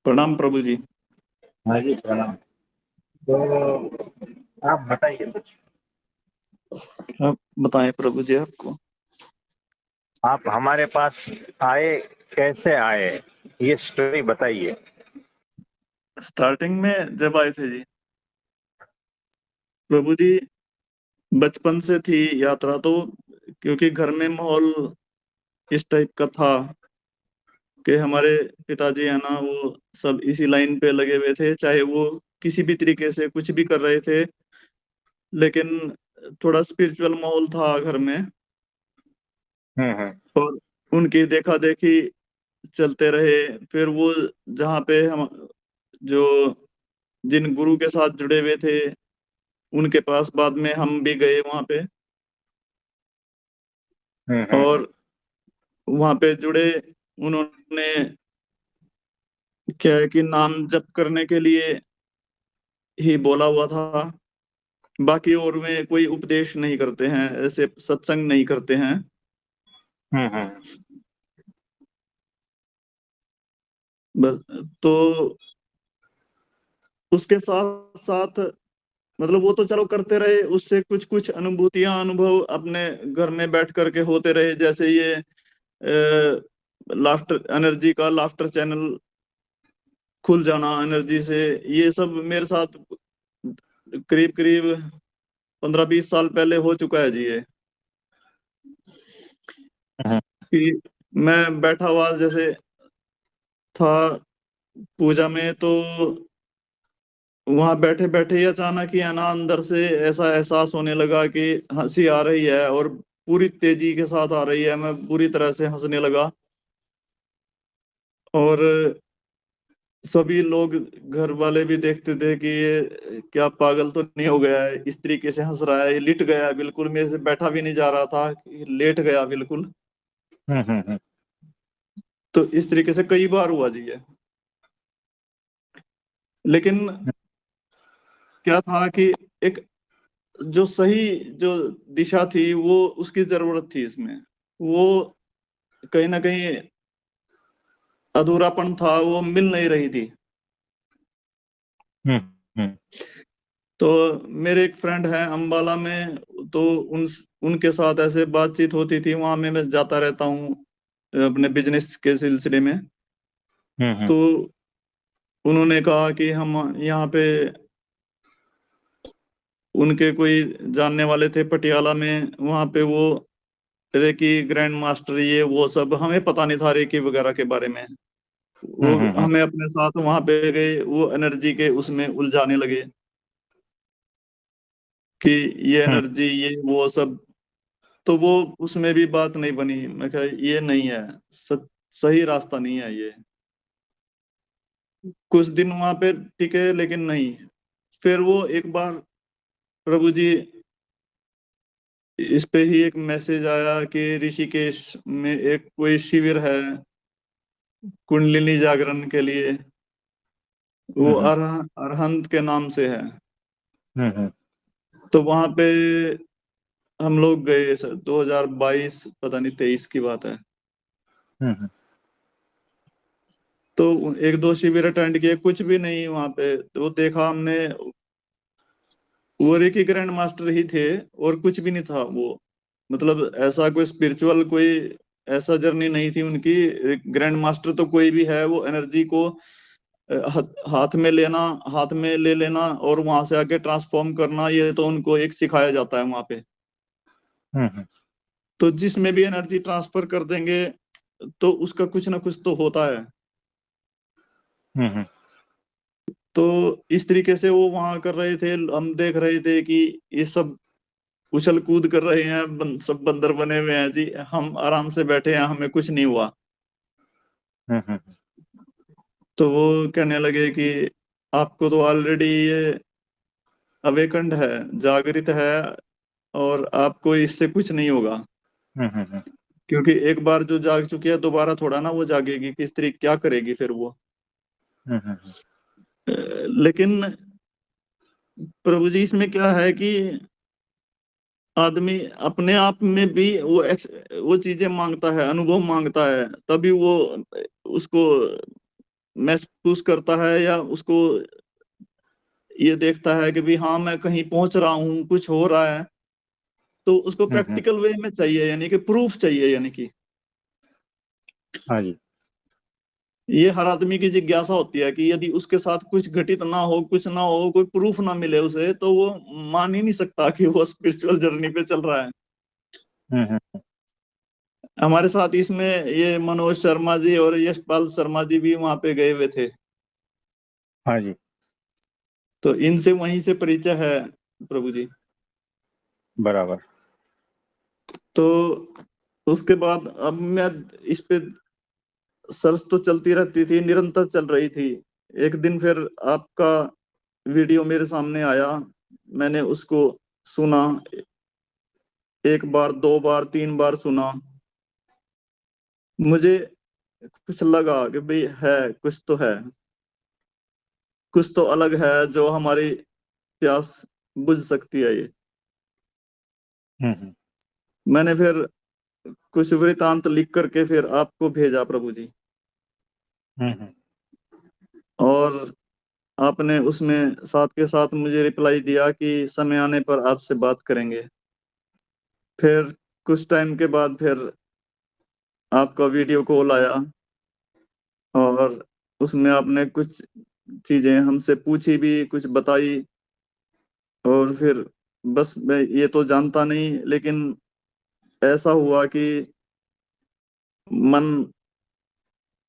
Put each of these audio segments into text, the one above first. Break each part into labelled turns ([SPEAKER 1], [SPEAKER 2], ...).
[SPEAKER 1] प्रणाम प्रभु जी।
[SPEAKER 2] हाँ जी, प्रणाम। तो आप बताइए कुछ।
[SPEAKER 1] आप बताएं प्रभु जी आपको।
[SPEAKER 2] आप हमारे पास आए, कैसे आए, ये स्टोरी बताइए।
[SPEAKER 1] स्टार्टिंग में जब आए थे जी प्रभु जी, बचपन से थी यात्रा तो, क्योंकि घर में माहौल इस टाइप का था कि हमारे पिताजी है ना, वो सब इसी लाइन पे लगे हुए थे, चाहे वो किसी भी तरीके से कुछ भी कर रहे थे। लेकिन थोड़ा स्पिरिचुअल माहौल था घर में।
[SPEAKER 2] हम्म।
[SPEAKER 1] और उनकी देखा देखी चलते रहे। फिर वो जहाँ पे हम, जो जिन गुरु के साथ जुड़े हुए थे, उनके पास बाद में हम भी गए वहां पे।
[SPEAKER 2] हम्म।
[SPEAKER 1] और वहां पे जुड़े। उन्होंने क्या है कि नाम जप करने के लिए ही बोला हुआ था। बाकी और में कोई उपदेश नहीं करते हैं, ऐसे सत्संग नहीं करते हैं।
[SPEAKER 2] हम्म।
[SPEAKER 1] बस। तो उसके साथ साथ, मतलब वो तो चलो करते रहे, उससे कुछ कुछ अनुभूतियां, अनुभव अपने घर में बैठ करके होते रहे। जैसे ये लाफ्टर एनर्जी का लाफ्टर चैनल खुल जाना एनर्जी से, ये सब मेरे साथ करीब करीब 15-20 साल पहले हो चुका है जी। ये
[SPEAKER 2] हम्म।
[SPEAKER 1] कि मैं बैठा हुआ जैसे था पूजा में, तो वहां बैठे बैठे ही अचानक ही है ना, अंदर से ऐसा एहसास होने लगा कि हंसी आ रही है, और पूरी तेजी के साथ आ रही है। मैं पूरी तरह से हंसने लगा। और सभी लोग, घर वाले भी देखते थे कि ये क्या पागल तो नहीं हो गया है, इस तरीके से हंस रहा है। ये लिट गया है बिल्कुल, मेरे से बैठा भी नहीं जा रहा था, लेट गया बिल्कुल।
[SPEAKER 2] हम्म।
[SPEAKER 1] तो इस तरीके से कई बार हुआ जी ये। लेकिन क्या था कि एक जो सही, जो दिशा थी, वो उसकी जरूरत थी इसमें। वो कहीं ना कहीं अधूरापन था, वो मिल नहीं रही थी।
[SPEAKER 2] हम्म। हम्म।
[SPEAKER 1] तो मेरे एक फ्रेंड है अंबाला में, तो उन उनके साथ ऐसे बातचीत होती थी, वहां में मैं जाता रहता हूँ अपने बिजनेस के सिलसिले में।
[SPEAKER 2] हम्म।
[SPEAKER 1] तो उन्होंने कहा कि हम यहाँ पे, उनके कोई जानने वाले थे पटियाला में, वहाँ पे वो रेकी ग्रैंड मास्टर, ये वो सब हमें पता नहीं था रेकी वगैरह के बारे में। वो
[SPEAKER 2] हम्म।
[SPEAKER 1] हमें अपने साथ वहां पे गए, वो एनर्जी के उसमें उलझाने लगे कि ये
[SPEAKER 2] हम्म।
[SPEAKER 1] एनर्जी ये वो सब। तो वो उसमें भी बात नहीं बनी। मैं कहा ये नहीं है, सही रास्ता नहीं है ये। कुछ दिन वहां पे टिके, लेकिन नहीं। फिर वो एक बार प्रभु जी, इस पे ही एक मैसेज आया कि ऋषिकेश में एक कोई शिविर है कुंडलिनी जागरण के लिए। वो
[SPEAKER 2] हम्म।
[SPEAKER 1] अरहंत के नाम से है।
[SPEAKER 2] हम्म।
[SPEAKER 1] तो वहां पे हम लोग गए सर, 2022 पता नहीं 23 की बात है।
[SPEAKER 2] हम्म।
[SPEAKER 1] तो एक दो शिविर अटेंड किए, कुछ भी नहीं वहां पे। तो देखा हमने, वो रेकी ग्रैंड मास्टर ही थे, और कुछ भी नहीं था वो। मतलब ऐसा कोई स्पिरिचुअल, कोई ऐसा जर्नी नहीं थी उनकी। ग्रैंड मास्टर तो कोई भी है, वो एनर्जी को हाथ में लेना, हाथ में ले लेना, और वहां से आके ट्रांसफॉर्म करना, ये तो उनको एक सिखाया जाता है वहां पे।
[SPEAKER 2] हम्म।
[SPEAKER 1] तो जिसमें भी एनर्जी ट्रांसफर कर देंगे, तो उसका कुछ ना कुछ तो होता है।
[SPEAKER 2] हम्म।
[SPEAKER 1] तो इस तरीके से वो वहां कर रहे थे, हम देख रहे थे कि ये सब उछल कूद कर रहे हैं, सब बंदर बने हुए हैं जी, हम आराम से बैठे हैं, हमें कुछ नहीं हुआ।
[SPEAKER 2] हम्म।
[SPEAKER 1] तो वो कहने लगे कि आपको तो ऑलरेडी ये अवेकंड है, जागृत है, और आपको इससे कुछ नहीं होगा।
[SPEAKER 2] हम्म।
[SPEAKER 1] क्योंकि एक बार जो जाग चुकी है, दोबारा थोड़ा ना वो जागेगी, किस तरीके क्या करेगी फिर वो। लेकिन प्रभु जी, इसमें क्या है कि आदमी अपने आप में भी वो चीजें मांगता है, अनुभव मांगता है, तभी वो उसको महसूस करता है या उसको ये देखता है कि भी हाँ मैं कहीं पहुंच रहा हूँ, कुछ हो रहा है, तो उसको
[SPEAKER 2] हम्म।
[SPEAKER 1] प्रैक्टिकल वे में चाहिए, यानी कि प्रूफ चाहिए, यानी कि
[SPEAKER 2] हाँ जी।
[SPEAKER 1] ये हर आदमी की जिज्ञासा होती है कि यदि उसके साथ कुछ घटित ना हो, कुछ ना हो, कोई प्रूफ ना मिले उसे, तो वो मान ही नहीं सकता कि वो स्पिरिचुअल जर्नी पे चल रहा है।
[SPEAKER 2] हम्म।
[SPEAKER 1] हमारे साथ इसमें ये मनोज शर्मा जी और यशपाल शर्मा जी भी वहां पे गए हुए थे,
[SPEAKER 2] हाँ जी।
[SPEAKER 1] तो इनसे वहीं से परिचय है प्रभु जी।
[SPEAKER 2] बराबर।
[SPEAKER 1] तो उसके बाद अब मैं इस पे सर्च तो चलती रहती थी, निरंतर चल रही थी। एक दिन फिर आपका वीडियो मेरे सामने आया, मैंने उसको सुना, एक बार, दो बार, तीन बार सुना। मुझे कुछ लगा कि भाई है, कुछ तो है, कुछ तो अलग है जो हमारी प्यास बुझ सकती है ये।
[SPEAKER 2] हम्म।
[SPEAKER 1] मैंने फिर कुछ वृतांत लिख करके फिर आपको भेजा प्रभु जी,
[SPEAKER 2] हम्म।
[SPEAKER 1] और आपने उसमें साथ के साथ मुझे रिप्लाई दिया कि समय आने पर आपसे बात करेंगे। फिर कुछ टाइम के बाद फिर आपका वीडियो कॉल आया, और उसमें आपने कुछ चीजें हमसे पूछी भी, कुछ बताई। और फिर बस मैं ये तो जानता नहीं, लेकिन ऐसा हुआ कि मन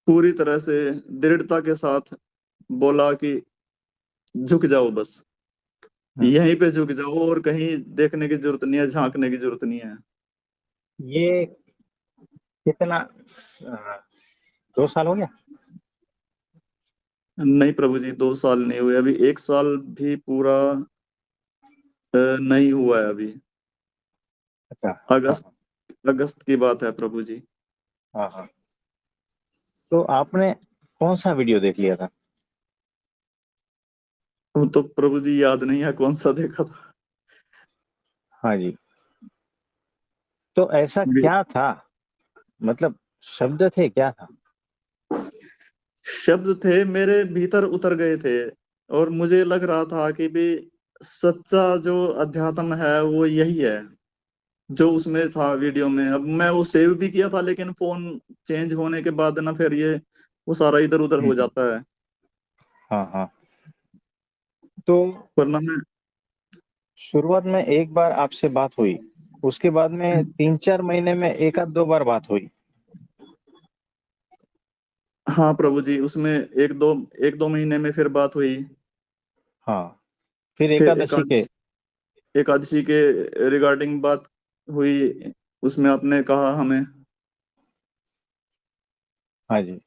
[SPEAKER 1] पूरी तरह से दृढ़ता के साथ बोला कि झुक जाओ बस,
[SPEAKER 2] हम्म।
[SPEAKER 1] यहीं पे झुक जाओ, और कहीं देखने की जरूरत नहीं है, झांकने की जरूरत नहीं है।
[SPEAKER 2] ये कितना 2 साल हो गया?
[SPEAKER 1] नहीं प्रभु जी, 2 साल नहीं हुए अभी, 1 साल भी पूरा नहीं हुआ है अभी।
[SPEAKER 2] अच्छा। हाँ
[SPEAKER 1] अगस्त, अगस्त की बात है प्रभु जी।
[SPEAKER 2] हाँ हाँ। तो आपने कौन सा वीडियो देख लिया था?
[SPEAKER 1] वो तो प्रभु जी याद नहीं है कौन सा देखा था।
[SPEAKER 2] हाँ जी। तो ऐसा क्या था, मतलब शब्द थे, क्या था?
[SPEAKER 1] शब्द थे मेरे भीतर उतर गए थे, और मुझे लग रहा था कि भी सच्चा जो अध्यात्म है वो यही है जो उसमें था वीडियो में। अब मैं वो सेव भी किया था, लेकिन फोन चेंज होने के बाद ना फिर ये वो सारा इधर उधर हो
[SPEAKER 2] हम्म।
[SPEAKER 1] जाता है।
[SPEAKER 2] हाँ हाँ। तो
[SPEAKER 1] वरना मैं,
[SPEAKER 2] शुरुआत में एक बार आपसे बात हुई, उसके बाद में 3-4 महीने में एक आध 2 बार बात हुई।
[SPEAKER 1] हाँ प्रभु जी, उसमें एक दो महीने में फिर बात हुई।
[SPEAKER 2] हाँ। फिर
[SPEAKER 1] फिर
[SPEAKER 2] एकादशी के।
[SPEAKER 1] एकादशी के रिगार्डिंग बात हुई, उसमें आपने कहा हमें,
[SPEAKER 2] हाँ जी।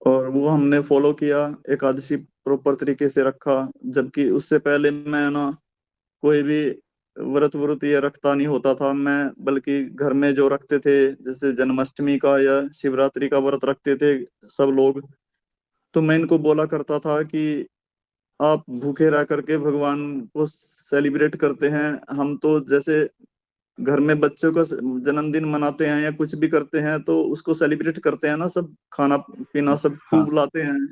[SPEAKER 1] और वो हमने फॉलो किया, एकादशी प्रॉपर तरीके से रखा। जबकि उससे पहले मैं ना कोई भी व्रत व्रत ये रखता नहीं होता था मैं, बल्कि घर में जो रखते थे, जैसे जन्माष्टमी का या शिवरात्रि का व्रत रखते थे सब लोग, तो मैं इनको बोला करता था कि आप भूखे रह करके भगवान को सेलिब्रेट करते हैं, हम तो जैसे घर में बच्चों का जन्मदिन मनाते हैं या कुछ भी करते हैं तो उसको सेलिब्रेट करते हैं ना, सब खाना पीना सब
[SPEAKER 2] हाँ।
[SPEAKER 1] खूब लाते हैं।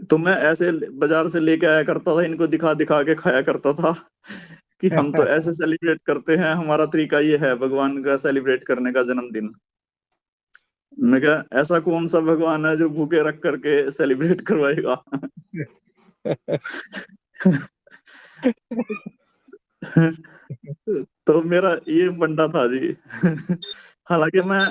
[SPEAKER 1] तो मैं ऐसे बाजार से लेके आया करता था, इनको दिखा दिखा के खाया करता था कि हम तो ऐसे सेलिब्रेट करते हैं, हमारा तरीका ये है भगवान का सेलिब्रेट करने का जन्मदिन। मैं क्या, ऐसा कौन सा भगवान है जो भूखे रख करके सेलिब्रेट करवाएगा। तो मेरा ये बंदा था जी। हालांकि मैं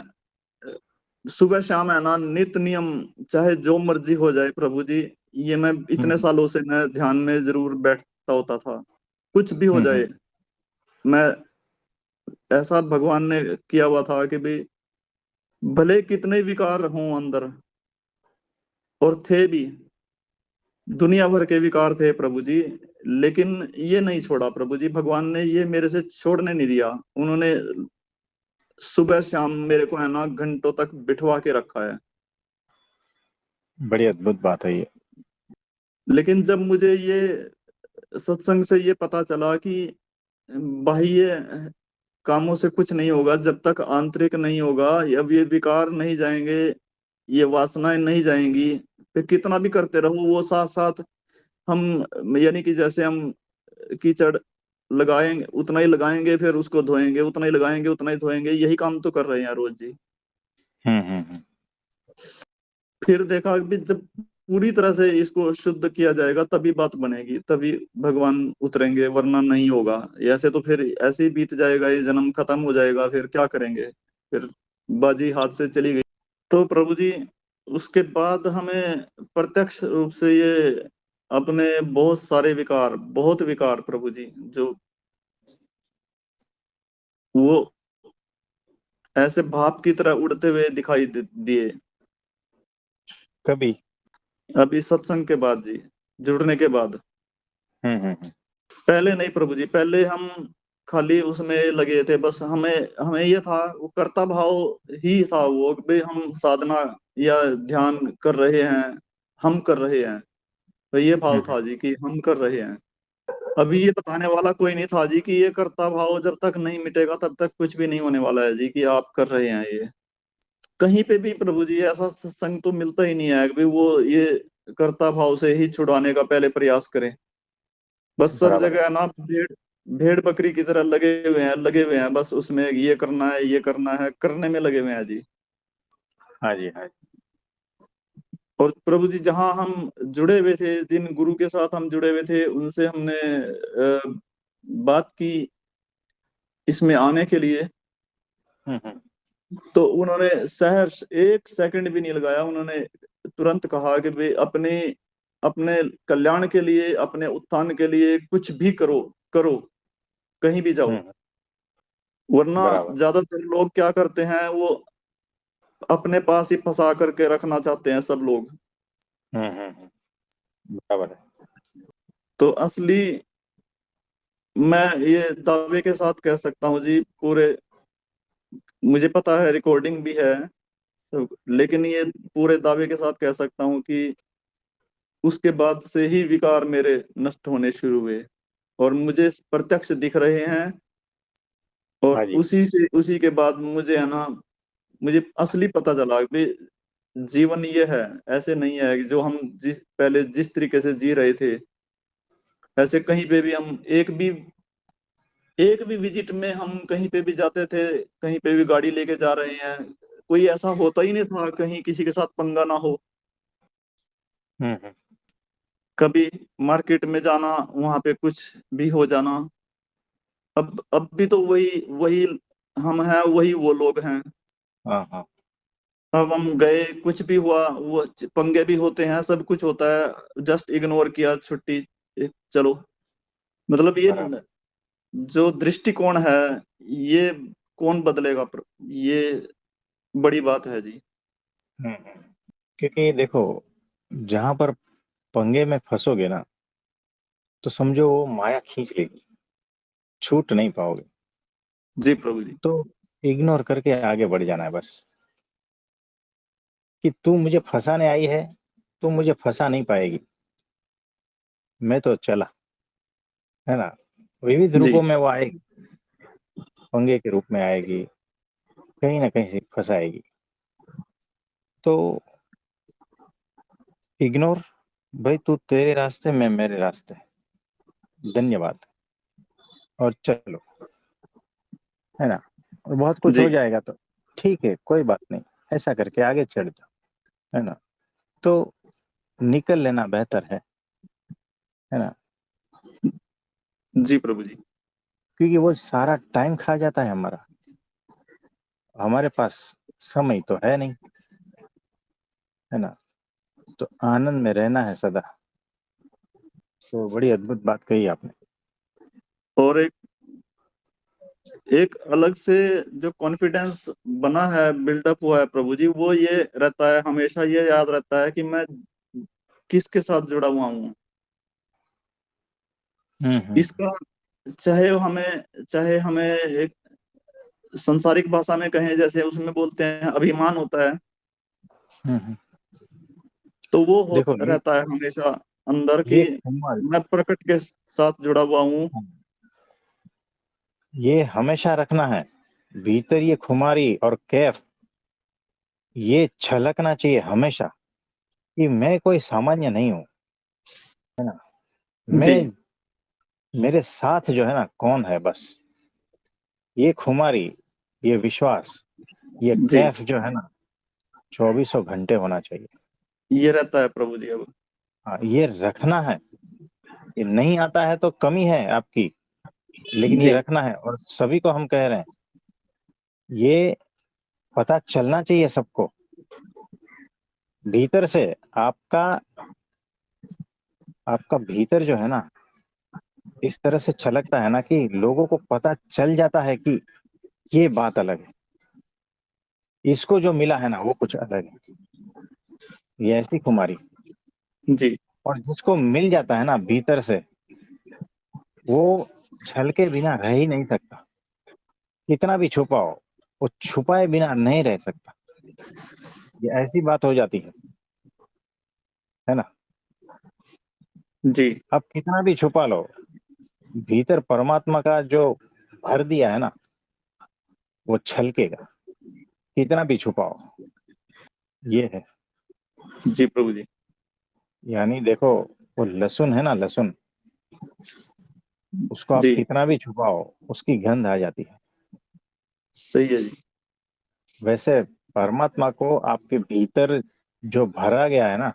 [SPEAKER 1] सुबह शाम है ना नित नियम, चाहे जो मर्जी हो जाए प्रभु जी, ये मैं इतने
[SPEAKER 2] हम्म।
[SPEAKER 1] सालों से मैं ध्यान में जरूर बैठता होता था, कुछ भी हो
[SPEAKER 2] हम्म।
[SPEAKER 1] जाए। मैं, ऐसा भगवान ने किया हुआ था कि भाई भले कितने विकार हों अंदर, और थे भी, दुनिया भर के विकार थे प्रभु जी, लेकिन ये नहीं छोड़ा प्रभु जी, भगवान ने ये मेरे से छोड़ने नहीं दिया। उन्होंने सुबह शाम मेरे को है ना घंटों तक बिठवा के रखा है।
[SPEAKER 2] बड़ी अद्भुत बात है ये।
[SPEAKER 1] लेकिन जब मुझे ये सत्संग से ये पता चला कि बाह्य कामों से कुछ नहीं होगा, जब तक आंतरिक नहीं होगा, अब ये विकार नहीं जाएंगे, ये वासनाएं नहीं जाएंगी, फिर कितना भी करते रहो वो साथ साथ हम, यानी कि जैसे हम कीचड़ लगाएंगे उतना ही लगाएंगे, फिर उसको धोएंगे, उतना ही लगाएंगे उतना ही धोएंगे, यही काम तो कर रहे हैं रोज जी।
[SPEAKER 2] हम्म।
[SPEAKER 1] फिर देखा कि जब पूरी तरह से इसको शुद्ध किया जाएगा तभी बात बनेगी, तभी भगवान उतरेंगे, वरना नहीं होगा। ऐसे तो फिर ऐसे ही बीत जाएगा, ये जन्म खत्म हो जाएगा, फिर क्या करेंगे, फिर बाजी हाथ से चली गई। तो प्रभु जी उसके बाद हमें प्रत्यक्ष रूप से ये अपने बहुत सारे विकार, बहुत विकार प्रभु जी, जो वो ऐसे भाप की तरह उड़ते हुए दिखाई दिए
[SPEAKER 2] कभी।
[SPEAKER 1] अभी सत्संग के बाद जी, जुड़ने के बाद।
[SPEAKER 2] हम्म।
[SPEAKER 1] पहले नहीं प्रभु जी, पहले हम खाली उसमें लगे थे, बस हमें हमें ये था, वो कर्ता भाव ही था, वो कि भाई हम साधना या ध्यान कर रहे हैं, हम कर रहे हैं, तो ये भाव
[SPEAKER 2] हम्म।
[SPEAKER 1] था जी कि हम कर रहे हैं। अभी ये बताने वाला कोई नहीं था जी कि ये कर्ता भाव जब तक नहीं मिटेगा तब तक कुछ भी नहीं होने वाला है जी, कि आप कर रहे हैं ये। कहीं पे भी प्रभु जी ऐसा सत्संग तो मिलता ही नहीं है कि भाई वो ये कर्ता भाव से ही छुड़ाने का पहले प्रयास करें। बस सब
[SPEAKER 2] बराबर है।
[SPEAKER 1] जगह ना भेड़ भेड़ बकरी की तरह लगे हुए हैं, लगे हुए हैं, बस उसमें ये करना है, ये करना है, करने में लगे हुए हैं जी।
[SPEAKER 2] हाँ जी, हाँ जी।
[SPEAKER 1] और प्रभु जी जहाँ हम जुड़े हुए थे, जिन गुरु के साथ हम जुड़े हुए थे, उनसे हमने बात की इसमें आने के लिए,
[SPEAKER 2] हम्म।
[SPEAKER 1] तो उन्होंने सहर्ष एक सेकंड भी नहीं लगाया, उन्होंने तुरंत कहा कि भाई अपने अपने कल्याण के लिए, अपने उत्थान के लिए कुछ भी करो, करो, कहीं भी जाओ।
[SPEAKER 2] हम्म।
[SPEAKER 1] वरना
[SPEAKER 2] बराबर।
[SPEAKER 1] ज्यादातर लोग क्या करते हैं, वो अपने पास ही फंसा करके रखना चाहते हैं सब लोग।
[SPEAKER 2] बराबर है।
[SPEAKER 1] तो असली, मैं ये दावे के साथ कह सकता हूँ जी, पूरे, मुझे पता है रिकॉर्डिंग भी है लेकिन ये पूरे दावे के साथ कह सकता हूँ कि उसके बाद से ही विकार मेरे नष्ट होने शुरू हुए, और मुझे प्रत्यक्ष दिख रहे हैं। और
[SPEAKER 2] हाँ जी।
[SPEAKER 1] उसी से, उसी के बाद मुझे है ना, मुझे असली पता चला कि जीवन ये है, ऐसे नहीं है कि जो हम जिस पहले जिस तरीके से जी रहे थे, ऐसे कहीं पे भी हम एक भी विजिट में हम कहीं पे भी जाते थे, कहीं पे भी गाड़ी लेके जा रहे हैं, कोई ऐसा होता ही नहीं था कहीं किसी के साथ पंगा ना हो।
[SPEAKER 2] हम्म।
[SPEAKER 1] कभी मार्केट में जाना, वहां पे कुछ भी हो जाना। अब भी तो वही वही हम हैं, वही वो लोग हैं।
[SPEAKER 2] हाँ हाँ।
[SPEAKER 1] अब हम गए, कुछ भी हुआ, वो पंगे भी होते हैं, सब कुछ होता है, जस्ट इग्नोर किया, छुट्टी, चलो। मतलब ये
[SPEAKER 2] बराबर।
[SPEAKER 1] जो दृष्टिकोण है, ये कौन बदलेगा, ये बड़ी बात है जी।
[SPEAKER 2] क्योंकि देखो, जहां पर पंगे में फंसोगे ना, तो समझो वो माया खींच लेगी, छूट नहीं पाओगे।
[SPEAKER 1] जी प्रभु जी।
[SPEAKER 2] तो इग्नोर करके आगे बढ़ जाना है बस, कि तू मुझे फंसाने आई है, तू मुझे फंसा नहीं पाएगी, मैं तो चला। है ना? विविध
[SPEAKER 1] जी
[SPEAKER 2] रूपों में वो आएगी, पंगे के रूप में आएगी, कहीं ना कहीं से फंसाएगी। तो इग्नोर, भाई तू तेरे रास्ते में मेरे रास्ते, धन्यवाद, और चलो। है ना? और बहुत कुछ
[SPEAKER 1] जी।
[SPEAKER 2] हो जाएगा तो ठीक है, कोई बात नहीं, ऐसा करके आगे चढ़ जाओ। है ना? तो निकल लेना बेहतर है ना?
[SPEAKER 1] जी प्रभु जी।
[SPEAKER 2] क्योंकि वो सारा टाइम खा जाता है हमारा, हमारे पास समय तो है नहीं। है ना? तो आनंद में रहना है सदा। तो बड़ी अद्भुत बात कही आपने।
[SPEAKER 1] और एक एक अलग से जो कॉन्फिडेंस बना है, बिल्डअप हुआ है प्रभु जी, वो ये रहता है, हमेशा ये याद रहता है कि मैं किसके साथ जुड़ा हुआ हूँ।
[SPEAKER 2] हम्म।
[SPEAKER 1] इसका, चाहे हमें एक संसारिक भाषा में कहें, जैसे उसमें बोलते हैं अभिमान होता है,
[SPEAKER 2] हम्म।
[SPEAKER 1] तो वो
[SPEAKER 2] देखो
[SPEAKER 1] रहता है हमेशा अंदर की,
[SPEAKER 2] ये खुमार,
[SPEAKER 1] मैं प्रकृति के साथ जुड़ा हुआ हूँ।
[SPEAKER 2] ये हमेशा रखना है भीतर, ये खुमारी और कैफ ये छलकना चाहिए हमेशा कि मैं कोई सामान्य नहीं हूं, है ना।
[SPEAKER 1] जी
[SPEAKER 2] मैं, मेरे साथ जो है ना कौन है, बस ये खुमारी, ये विश्वास, ये
[SPEAKER 1] जी,
[SPEAKER 2] कैफ जो है ना 2400 घंटे होना चाहिए।
[SPEAKER 1] ये रहता है प्रभु जी अब।
[SPEAKER 2] हाँ, ये रखना है। ये नहीं आता है तो कमी है आपकी, लेकिन ये
[SPEAKER 1] जी
[SPEAKER 2] रखना है। और सभी को हम कह रहे हैं, ये पता चलना चाहिए सबको, भीतर से। आपका आपका भीतर जो है ना इस तरह से छलकता है ना कि लोगों को पता चल जाता है कि ये बात अलग है, इसको जो मिला है ना वो कुछ अलग है, ये ऐसी कुमारी।
[SPEAKER 1] जी
[SPEAKER 2] और जिसको मिल जाता है ना भीतर से, वो छल के बिना रह ही नहीं सकता। कितना भी छुपाओ, वो छुपाए बिना नहीं रह सकता। ये ऐसी बात हो जाती है ना।
[SPEAKER 1] जी
[SPEAKER 2] अब कितना भी छुपा लो, भीतर परमात्मा का जो भर दिया है ना वो छलकेगा, कितना भी छुपाओ। ये है।
[SPEAKER 1] जी प्रभु जी।
[SPEAKER 2] यानी देखो, वो लहसुन है ना, लहसुन, उसको आप
[SPEAKER 1] जी
[SPEAKER 2] कितना भी छुपाओ उसकी गंध आ जाती है।
[SPEAKER 1] सही है जी।
[SPEAKER 2] वैसे परमात्मा को आपके भीतर जो भरा गया है ना,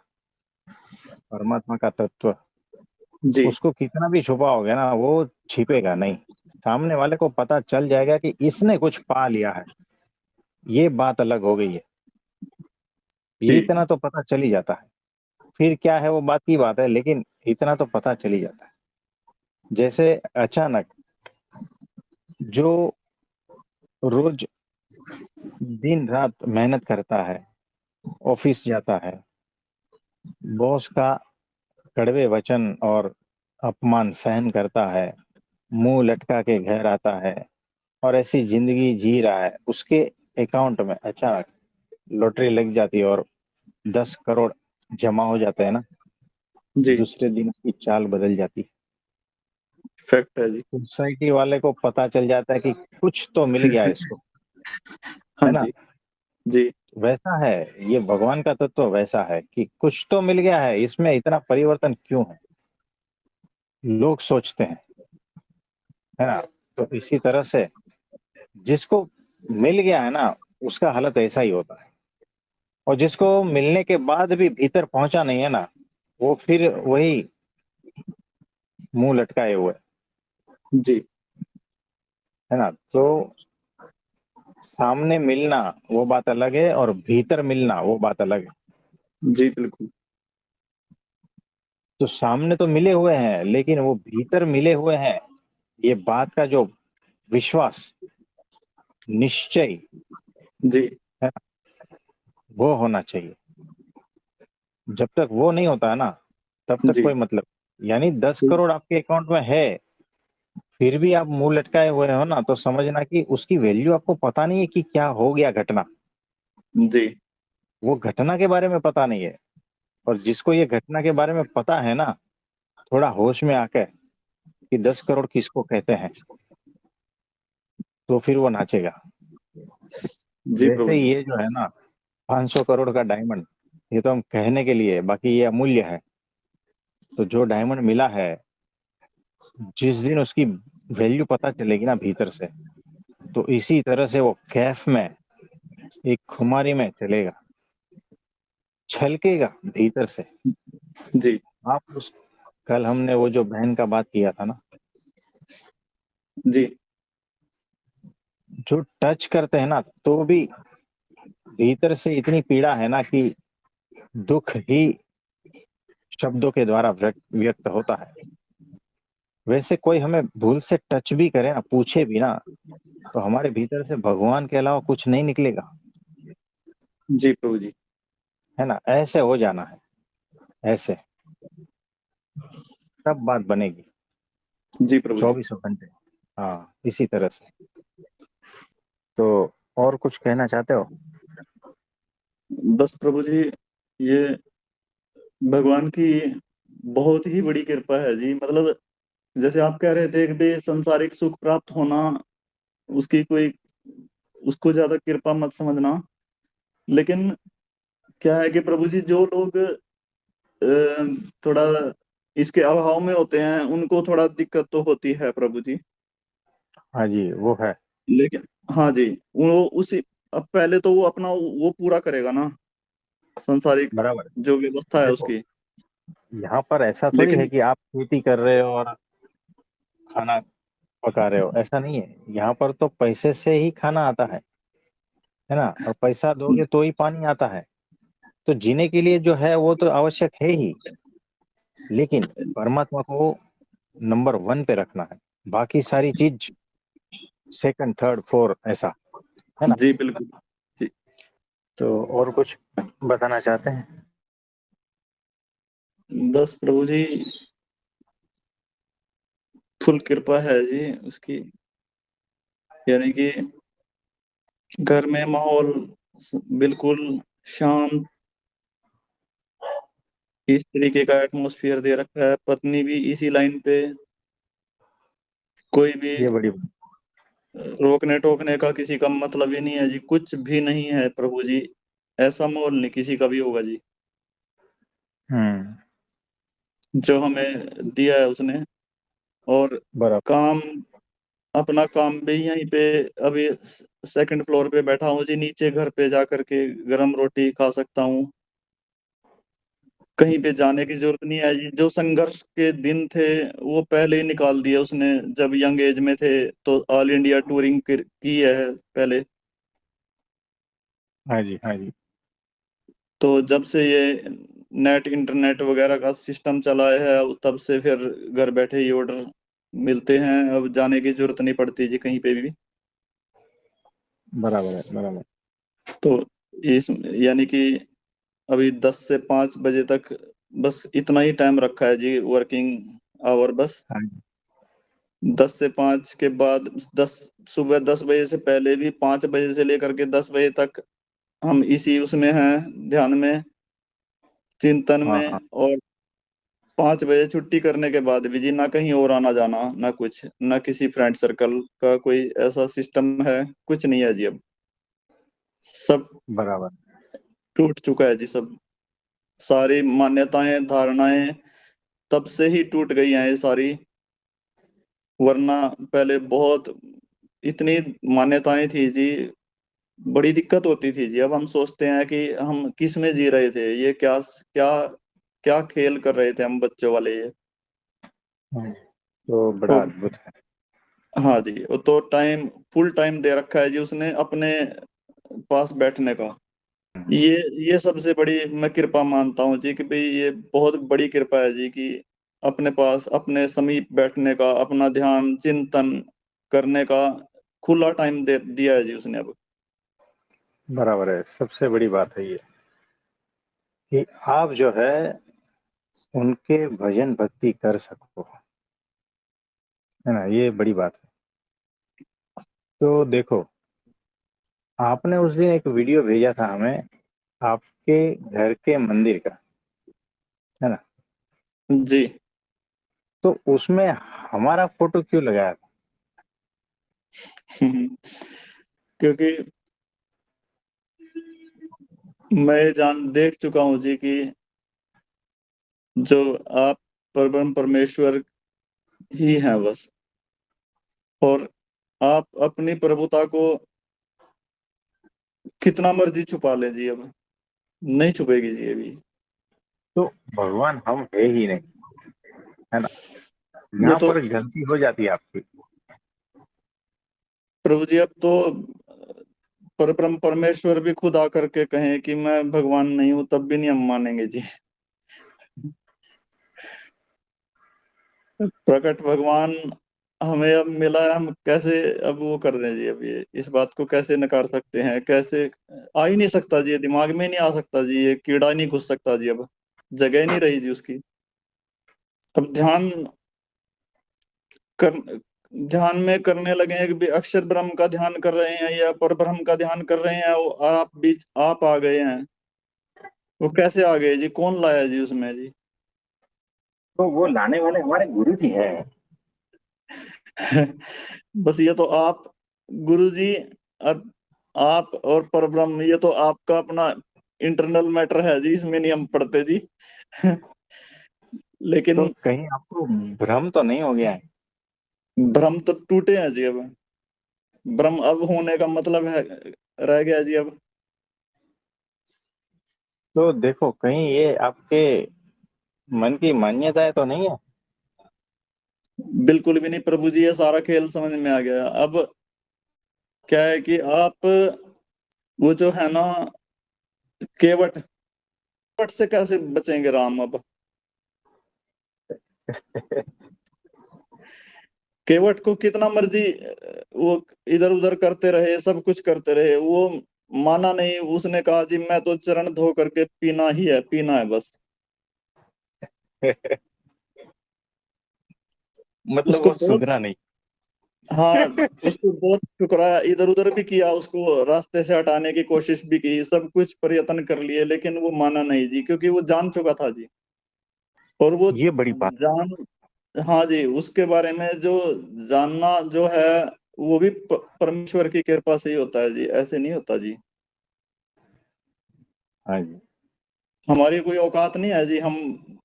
[SPEAKER 2] परमात्मा का तत्व,
[SPEAKER 1] जी
[SPEAKER 2] उसको कितना भी छुपाओगे ना वो छिपेगा नहीं। सामने वाले को पता चल जाएगा कि इसने कुछ पा लिया है, ये बात अलग हो गई है। ये
[SPEAKER 1] जी
[SPEAKER 2] इतना तो पता चल ही जाता है। फिर क्या है वो बात की बात है, लेकिन इतना तो पता चल ही जाता है। जैसे अचानक जो रोज दिन रात मेहनत करता है, ऑफिस जाता है, बॉस का कड़वे वचन और अपमान सहन करता है, मुंह लटका के घर आता है और ऐसी जिंदगी जी रहा है, उसके अकाउंट में अचानक लॉटरी लग जाती है और 10 करोड़ जमा हो जाते हैं ना।
[SPEAKER 1] जी
[SPEAKER 2] दूसरे दिन उसकी चाल बदल जाती है।
[SPEAKER 1] फैक्ट है जी।
[SPEAKER 2] सोसाइटी वाले को पता चल जाता है कि कुछ तो मिल गया इसको,
[SPEAKER 1] हाँ
[SPEAKER 2] है ना।
[SPEAKER 1] जी। जी
[SPEAKER 2] वैसा है, ये भगवान का तत्व वैसा है कि कुछ तो मिल गया है, इसमें इतना परिवर्तन क्यों है, लोग सोचते हैं, है ना। तो इसी तरह से जिसको मिल गया है ना उसका हालत ऐसा ही होता है। और जिसको मिलने के बाद भी भीतर पहुंचा नहीं है ना, वो फिर वही मुंह लटकाए हुए,
[SPEAKER 1] जी
[SPEAKER 2] है ना। तो सामने मिलना वो बात अलग है और भीतर मिलना वो बात अलग है।
[SPEAKER 1] जी बिल्कुल।
[SPEAKER 2] तो सामने तो मिले हुए हैं लेकिन वो भीतर मिले हुए हैं, ये बात का जो विश्वास, निश्चय,
[SPEAKER 1] जी
[SPEAKER 2] है ना, वो होना चाहिए। जब तक वो नहीं होता है ना तब तक
[SPEAKER 1] जी
[SPEAKER 2] कोई मतलब। यानी दस
[SPEAKER 1] सही।
[SPEAKER 2] करोड़ आपके अकाउंट में है, फिर भी आप मुंह लटकाए हुए हो ना, तो समझना कि उसकी वैल्यू आपको पता नहीं है कि क्या हो गया घटना।
[SPEAKER 1] जी
[SPEAKER 2] वो घटना के बारे में पता नहीं है। और जिसको ये घटना के बारे में पता है ना, थोड़ा होश में आकर कि 10 करोड़ किसको कहते हैं, तो फिर वो नाचेगा।
[SPEAKER 1] जी
[SPEAKER 2] वैसे
[SPEAKER 1] प्रभु
[SPEAKER 2] ही
[SPEAKER 1] जी।
[SPEAKER 2] ये जो है ना 500 करोड़ का डायमंड, ये तो हम कहने के लिए, बाकी ये अमूल्य है। तो जो डायमंड मिला है, जिस दिन उसकी वैल्यू पता चलेगी ना भीतर से, तो इसी तरह से वो कैफ में, एक खुमारी में चलेगा, छलकेगा भीतर से।
[SPEAKER 1] जी
[SPEAKER 2] आप उस, कल हमने वो जो बहन का बात किया था ना,
[SPEAKER 1] जी
[SPEAKER 2] जो टच करते हैं ना तो भी भीतर से इतनी पीड़ा है ना कि दुख ही शब्दों के द्वारा व्यक्त व्यक्त होता है। वैसे कोई हमें भूल से टच भी करे ना, पूछे भी ना, तो हमारे भीतर से भगवान के अलावा कुछ नहीं निकलेगा,
[SPEAKER 1] जी प्रभु जी।
[SPEAKER 2] है ना। ऐसे हो जाना है, ऐसे तब बात बनेगी।
[SPEAKER 1] जी प्रभु जी।
[SPEAKER 2] 2400 घंटे, हाँ इसी तरह से। तो और कुछ कहना चाहते हो?
[SPEAKER 1] बस प्रभु जी, ये भगवान की बहुत ही बड़ी कृपा है जी। मतलब जैसे आप कह रहे थे कि भाई संसारिक सुख प्राप्त होना, उसकी कोई, उसको ज्यादा कृपा मत समझना। लेकिन क्या है कि प्रभु जी जो लोग थोड़ा इसके अभाव में होते हैं उनको थोड़ा दिक्कत तो होती है प्रभु जी।
[SPEAKER 2] हाँ जी, वो है।
[SPEAKER 1] लेकिन हाँ जी, वो उसी, अब पहले तो वो अपना वो पूरा करेगा ना, संसारिक
[SPEAKER 2] बराबर
[SPEAKER 1] जो व्यवस्था
[SPEAKER 2] है।
[SPEAKER 1] है
[SPEAKER 2] देखो,
[SPEAKER 1] उसकी।
[SPEAKER 2] यहाँ पर ऐसा थोड़ी है
[SPEAKER 1] लेकिन
[SPEAKER 2] कि आप खेती कर रहे हो और खाना पका रहे हो, ऐसा नहीं है। यहाँ पर तो पैसे से ही खाना आता है ना, और पैसा दोगे तो ही पानी आता है। तो जीने के लिए जो है वो तो आवश्यक है ही, लेकिन परमात्मा को नंबर वन पे रखना है, बाकी सारी चीज सेकंड थर्ड फोर ऐसा, है ना।
[SPEAKER 1] जी बिल्कुल जी।
[SPEAKER 2] तो और कुछ बताना चाहते हैं?
[SPEAKER 1] बस प्रभु जी फुल कृपा है जी उसकी, यानी कि घर में माहौल बिल्कुल शांत, इस तरीके का एटमॉस्फेयर दे रखा है। पत्नी भी इसी लाइन पे, कोई भी
[SPEAKER 2] ये बड़ी।
[SPEAKER 1] रोकने टोकने का किसी का मतलब ही नहीं है जी, कुछ भी नहीं है प्रभु जी। ऐसा माहौल नहीं किसी का भी होगा जी,
[SPEAKER 2] हम्म।
[SPEAKER 1] जो हमें दिया है उसने। और
[SPEAKER 2] बराबर।
[SPEAKER 1] काम, अपना काम भी यहीं पे, अभी सेकंड फ्लोर पे बैठा हूँ जी, नीचे घर पे जा करके गरम रोटी खा सकता हूँ। कहीं पे जाने की जरूरत नहीं है जी। जो संघर्ष के दिन थे वो पहले ही निकाल दिए उसने, जब यंग एज में थे तो ऑल इंडिया टूरिंग की है पहले।
[SPEAKER 2] हाँ जी, हाँ जी।
[SPEAKER 1] तो जब से ये नेट इंटरनेट वगैरह का सिस्टम चला है तब से फिर घर बैठे ही ऑर्डर मिलते हैं, अब जाने की जरूरत नहीं पड़ती जी कहीं पे भी।
[SPEAKER 2] बराबर है, बराबर।
[SPEAKER 1] तो इस, यानी कि अभी 10 से 5 बजे तक बस इतना ही टाइम रखा है जी वर्किंग आवर बस।
[SPEAKER 2] हाँ जी।
[SPEAKER 1] 10 से 5 के बाद 10, सुबह 10 बजे से पहले भी, 5 बजे से लेकर के 10 बजे तक हम इसी उसमें हैं, ध्यान में, चिंतन
[SPEAKER 2] हाँ
[SPEAKER 1] में।
[SPEAKER 2] हाँ।
[SPEAKER 1] और 5 बजे छुट्टी करने के बाद भी जी ना कहीं और आना जाना, ना कुछ, ना किसी फ्रेंड सर्कल का कोई ऐसा सिस्टम है, कुछ नहीं है जी अब। सब
[SPEAKER 2] बराबर।
[SPEAKER 1] टूट चुका है जी सब, सारी मान्यताएं धारणाएं तब से ही टूट गई हैं ये सारी। वरना पहले बहुत इतनी मान्यताएं थी जी, बड़ी दिक्कत होती थी जी। अब हम सोचते हैं कि हम किस में जी रहे थे, ये क्या क्या क्या खेल कर रहे थे हम बच्चों वाले ये।
[SPEAKER 2] हाँ, तो
[SPEAKER 1] तो
[SPEAKER 2] बड़ा अद्भुत है।
[SPEAKER 1] हाँ जी, वो तो टाइम, फुल टाइम दे रखा है जी उसने अपने पास बैठने का। ये ये सबसे बड़ी मैं कृपा मानता हूँ जी, कि भाई ये बहुत बड़ी कृपा है जी, कि अपने पास अपने समीप बैठने का, अपना ध्यान चिंतन करने का खुला टाइम दे दिया है जी उसने अब।
[SPEAKER 2] बराबर है, सबसे बड़ी बात है ये कि आप जो है उनके भजन भक्ति कर सको, है ना, ये बड़ी बात है। तो देखो, आपने उस दिन एक वीडियो भेजा था हमें, आपके घर के मंदिर का, है ना।
[SPEAKER 1] जी।
[SPEAKER 2] तो उसमें हमारा फोटो क्यों लगाया था?
[SPEAKER 1] क्योंकि मैं जान देख चुका हूँ जी कि जो आप परम परमेश्वर ही हैं बस। और आप अपनी प्रभुता को कितना मर्जी छुपा लें जी, अब नहीं छुपेगी जी अभी।
[SPEAKER 2] तो भगवान हम है ही नहीं, है ना।
[SPEAKER 1] वो
[SPEAKER 2] यहाँ
[SPEAKER 1] तो
[SPEAKER 2] पर गलती हो जाती है आपकी।
[SPEAKER 1] प्रभु जी अब तो परम परमेश्वर भी खुद आकर के कहें कि मैं भगवान नहीं हूं, तब भी नहीं हम मानेंगे जी। प्रकट भगवान हमें अब मिला है, हम कैसे अब वो कर रहे हैं जी, अब ये इस बात को कैसे नकार सकते हैं, कैसे आ ही नहीं सकता जी, ये दिमाग में नहीं आ सकता जी, ये कीड़ा नहीं घुस सकता जी, अब जगह नहीं रही जी उसकी। अब ध्यान कर, ध्यान में करने लगे हैं कि भी अक्षर ब्रह्म का ध्यान कर रहे हैं या पर ब्रह्म का ध्यान कर रहे हैं, और आप बीच आप आ गए हैं। वो कैसे आ गए जी, कौन लाया जी उसमें जी?
[SPEAKER 2] तो वो लाने वाले हमारे गुरु जी है।
[SPEAKER 1] बस ये तो आप गुरु जी, और आप और परब्रह्म, ये तो आपका अपना इंटरनल मैटर है जी, इसमें नहीं हम पढ़ते जी।
[SPEAKER 2] तो
[SPEAKER 1] लेकिन
[SPEAKER 2] कहीं आपको भ्रम तो नहीं हो गया है?
[SPEAKER 1] भ्रम तो टूटे हैं जी अब। ब्रह्म अब होने का मतलब है, रह गया जी अब।
[SPEAKER 2] तो देखो कहीं ये आपके मन की मान्यताएं तो नहीं है?
[SPEAKER 1] बिल्कुल भी नहीं प्रभु जी, ये सारा खेल समझ में आ गया अब। क्या है कि आप वो जो है ना, केवट, केवट से कैसे बचेंगे राम अब? केवट को कितना मर्जी वो इधर उधर करते रहे, सब कुछ करते रहे, वो माना नहीं। उसने कहा जी मैं तो चरण धो करके पीना ही है, पीना है बस।
[SPEAKER 2] मतलब
[SPEAKER 1] उसको
[SPEAKER 2] वो
[SPEAKER 1] बहुत,
[SPEAKER 2] सुधरा नहीं।
[SPEAKER 1] हाँ, उसको बहुत ठुकराया, इधर उधर भी किया, उसको रास्ते से हटाने की कोशिश भी की, सब कुछ प्रयत्न कर लिए, लेकिन वो माना नहीं जी, क्योंकि वो जान चुका था जी। और वो
[SPEAKER 2] ये बड़ी बात।
[SPEAKER 1] जान, हाँ जी, उसके बारे में जो जानना जो है, वो भी परमेश्वर की कृपा से ही होता है जी, ऐसे नहीं होता जी।
[SPEAKER 2] हाँ जी।
[SPEAKER 1] हमारी कोई औकात नहीं है जी, हम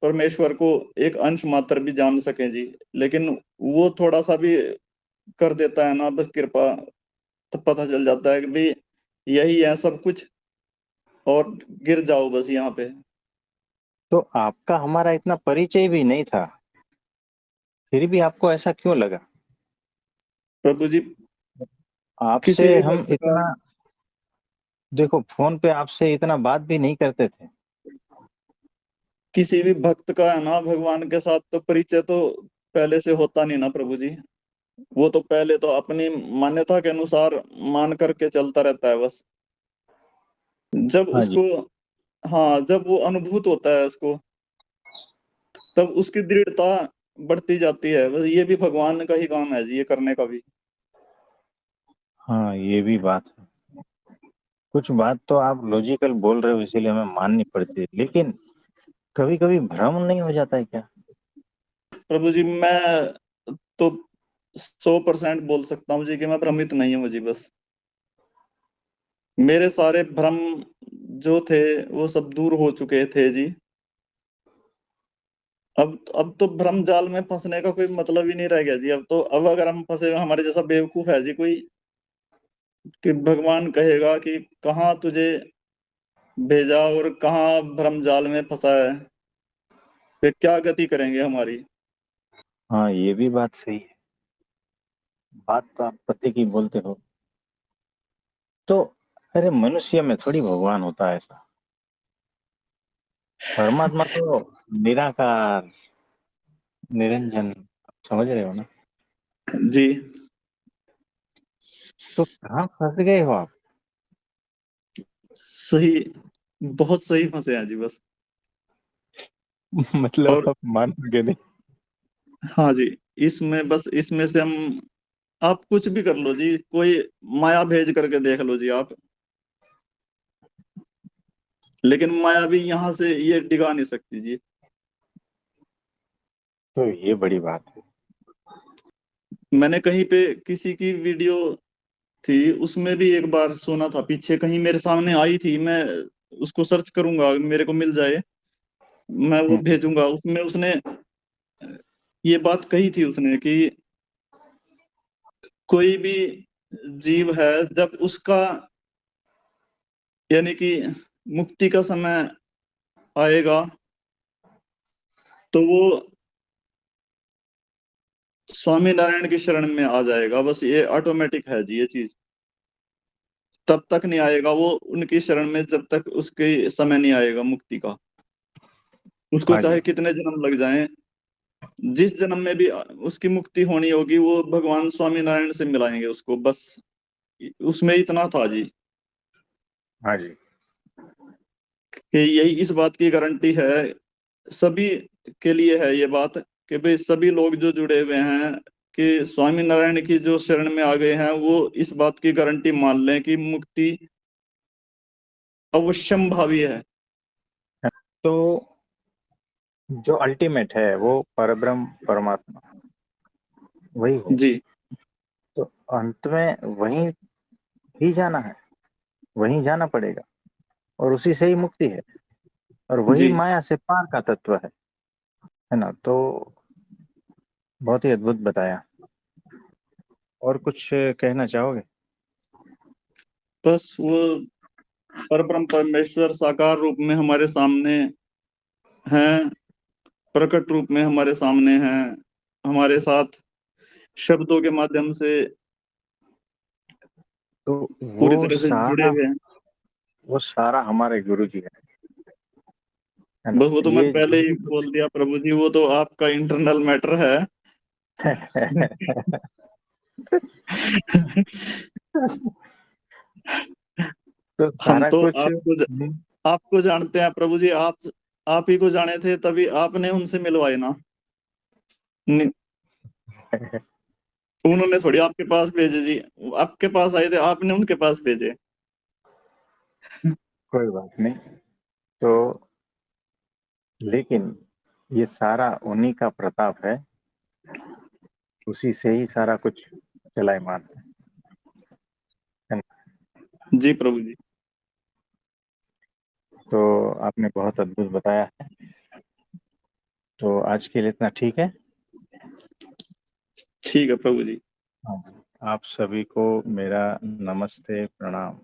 [SPEAKER 1] परमेश्वर को एक अंश मात्र भी जान सकें जी। लेकिन वो थोड़ा सा भी कर देता है ना, बस कृपा, तो पता चल जाता है कि भाई यही है सब कुछ, और गिर जाओ बस यहाँ पे।
[SPEAKER 2] तो आपका हमारा इतना परिचय भी नहीं था, फिर भी आपको ऐसा क्यों लगा?
[SPEAKER 1] प्रभु जी,
[SPEAKER 2] आपसे
[SPEAKER 1] किसी भी
[SPEAKER 2] हम
[SPEAKER 1] भक्त का,
[SPEAKER 2] इतना, देखो फोन पे आपसे इतना बात भी नहीं करते थे।
[SPEAKER 1] किसी भी भक्त का है ना भगवान के साथ तो परिचय तो पहले से होता नहीं ना प्रभु जी। वो तो पहले तो अपनी मान्यता के अनुसार मान करके चलता रहता है बस। जब
[SPEAKER 2] हाँ जी।
[SPEAKER 1] उसको, हाँ, जब वो अनुभूत होता है उसको, तब उसकी दृढ़ता बढ़ती जाती है बस। ये भी भगवान का ही काम है जी, ये करने का भी।
[SPEAKER 2] हाँ ये भी बात है। कुछ बात तो आप लॉजिकल बोल रहे हो इसीलिए हमें माननी पड़ती है, लेकिन कभी कभी भ्रम नहीं हो जाता है क्या?
[SPEAKER 1] प्रभु जी, मैं तो 100% बोल सकता हूँ जी कि मैं भ्रमित नहीं हूँ जी बस। मेरे सारे भ्रम जो थे वो सब दूर हो चुके थे जी। अब तो भ्रम जाल में फंसने का कोई मतलब ही नहीं रह गया जी। अब तो, अब अगर हम फंसे, हमारे जैसा बेवकूफ है जी कोई, कि भगवान कहेगा कि कहाँ तुझे भेजा और कहाँ भ्रम जाल में फंसा है, फिर क्या गति करेंगे हमारी?
[SPEAKER 2] हाँ ये भी बात सही है। बात तो आप पते की बोलते हो। तो अरे मनुष्य में थोड़ी भगवान होता है ऐसा। परमात्मा तो निराकार, निरंजन, समझ रहे हो ना?
[SPEAKER 1] जी,
[SPEAKER 2] तो कहाँ फंस गए हो आप?
[SPEAKER 1] सही, बहुत सही फंसे हैं जी बस।
[SPEAKER 2] मतलब
[SPEAKER 1] और
[SPEAKER 2] आप मानोगे नहीं।
[SPEAKER 1] हाँ जी, इसमें बस, इसमें से हम, आप कुछ भी कर लो जी, कोई माया भेज करके देख लो जी आप, लेकिन माया भी यहाँ से ये डिगा नहीं सकती जी।
[SPEAKER 2] तो ये बड़ी बात है।
[SPEAKER 1] मैंने कहीं पे किसी की वीडियो थी, उसमें भी एक बार सुना था, पीछे कहीं मेरे सामने आई थी, मैं उसको सर्च करूंगा, मेरे को मिल जाए, मैं वो
[SPEAKER 2] हम्म।
[SPEAKER 1] भेजूंगा। उसमें उसने ये बात कही थी उसने कि कोई भी जीव है, जब उसका, यानी कि मुक्ति का समय आएगा, तो वो स्वामी नारायण की शरण में आ जाएगा बस। ये ऑटोमेटिक है जी ये चीज। तब तक नहीं आएगा वो उनकी शरण में जब तक उसके समय नहीं आएगा मुक्ति का। उसको
[SPEAKER 2] हाँ जी।
[SPEAKER 1] चाहे कितने जन्म लग जाएं, जिस जन्म में भी उसकी मुक्ति होनी होगी, वो भगवान स्वामी नारायण से मिलाएंगे उसको बस। उसमें इतना था जी,
[SPEAKER 2] हाँ जी।
[SPEAKER 1] कि यही इस बात की गारंटी है सभी के लिए है ये बात, कि भाई सभी लोग जो जुड़े हुए हैं, कि स्वामी नारायण की जो शरण में आ गए हैं, वो इस बात की गारंटी मान लें कि मुक्ति अवश्यम भावी है।
[SPEAKER 2] तो जो अल्टीमेट है वो परब्रह्म परमात्मा वही है।
[SPEAKER 1] जी,
[SPEAKER 2] तो अंत में वही ही जाना है। वहीं जाना पड़ेगा और उसी से ही मुक्ति है और वही
[SPEAKER 1] जी।
[SPEAKER 2] माया से पार का तत्व है ना। तो बहुत ही अद्भुत बताया। और कुछ कहना चाहोगे?
[SPEAKER 1] बस वो परब्रह्म परमेश्वर साकार रूप में हमारे सामने हैं, प्रकट रूप में हमारे सामने हैं, हमारे साथ शब्दों के माध्यम से
[SPEAKER 2] तो
[SPEAKER 1] पूरी तरह से जुड़े हुए हैं।
[SPEAKER 2] वो सारा हमारे गुरु जी है ना।
[SPEAKER 1] बस वो तो मैं
[SPEAKER 2] ये
[SPEAKER 1] पहले
[SPEAKER 2] जो
[SPEAKER 1] ही
[SPEAKER 2] भी
[SPEAKER 1] बोल दिया प्रभु जी, वो तो आपका इंटरनल मैटर है।
[SPEAKER 2] तो
[SPEAKER 1] हम
[SPEAKER 2] सारा
[SPEAKER 1] तो
[SPEAKER 2] कुछ
[SPEAKER 1] आपको जानते हैं प्रभु जी, आप ही को जाने थे, तभी आपने उनसे मिलवाए ना। नि- उन्होंने थोड़ी आपके पास भेजे जी, आपके पास आए थे, आपने उनके पास भेजे।
[SPEAKER 2] कोई बात नहीं। तो लेकिन ये सारा उन्हीं का प्रताप है, उसी से ही सारा कुछ चलायमान है ना।
[SPEAKER 1] जी प्रभु जी।
[SPEAKER 2] तो आपने बहुत अद्भुत बताया है। तो आज के लिए इतना ठीक है।
[SPEAKER 1] ठीक है प्रभु जी।
[SPEAKER 2] हाँ। आप सभी को मेरा नमस्ते प्रणाम।